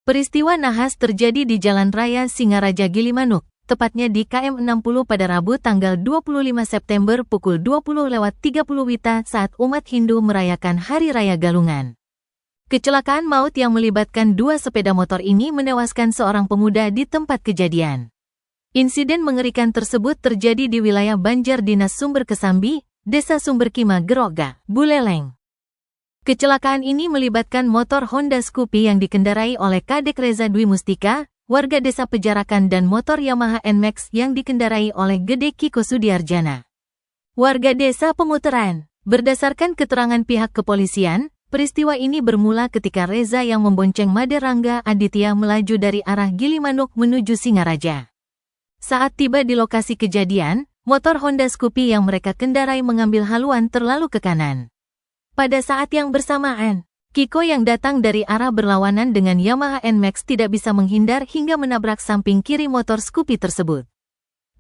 Peristiwa nahas terjadi di Jalan Raya Singaraja Gilimanuk, tepatnya di KM 60 pada Rabu tanggal 25 September pukul 20.30 WITA saat umat Hindu merayakan Hari Raya Galungan. Kecelakaan maut yang melibatkan dua sepeda motor ini menewaskan seorang pemuda di tempat kejadian. Insiden mengerikan tersebut terjadi di wilayah Banjar Dinas Sumber Kesambi, Desa Sumberkima Geroga, Buleleng. Kecelakaan ini melibatkan motor Honda Scoopy yang dikendarai oleh Kadek Reza Dwi Mustika, warga desa Pejarakan dan motor Yamaha NMAX yang dikendarai oleh Gede Kiko Sudiarjana, warga desa Pemuteran. Berdasarkan keterangan pihak kepolisian, peristiwa ini bermula ketika Reza yang membonceng Made Rangga Aditya melaju dari arah Gilimanuk menuju Singaraja. Saat tiba di lokasi kejadian, motor Honda Scoopy yang mereka kendarai mengambil haluan terlalu ke kanan. Pada saat yang bersamaan, Kiko yang datang dari arah berlawanan dengan Yamaha NMAX tidak bisa menghindar hingga menabrak samping kiri motor Scoopy tersebut.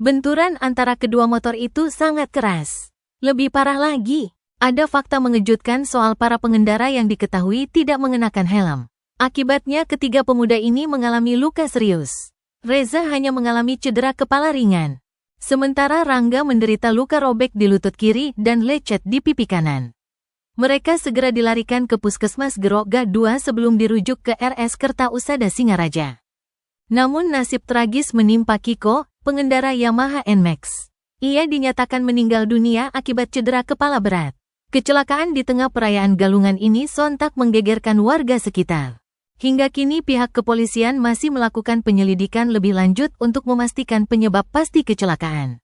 Benturan antara kedua motor itu sangat keras. Lebih parah lagi, ada fakta mengejutkan soal para pengendara yang diketahui tidak mengenakan helm. Akibatnya ketiga pemuda ini mengalami luka serius. Reza hanya mengalami cedera kepala ringan. Sementara Rangga menderita luka robek di lutut kiri dan lecet di pipi kanan. Mereka segera dilarikan ke Puskesmas Geroga II sebelum dirujuk ke RS Kertausada Singaraja. Namun nasib tragis menimpa Kiko, pengendara Yamaha NMAX. Ia dinyatakan meninggal dunia akibat cedera kepala berat. Kecelakaan di tengah perayaan Galungan ini sontak menggegerkan warga sekitar. Hingga kini pihak kepolisian masih melakukan penyelidikan lebih lanjut untuk memastikan penyebab pasti kecelakaan.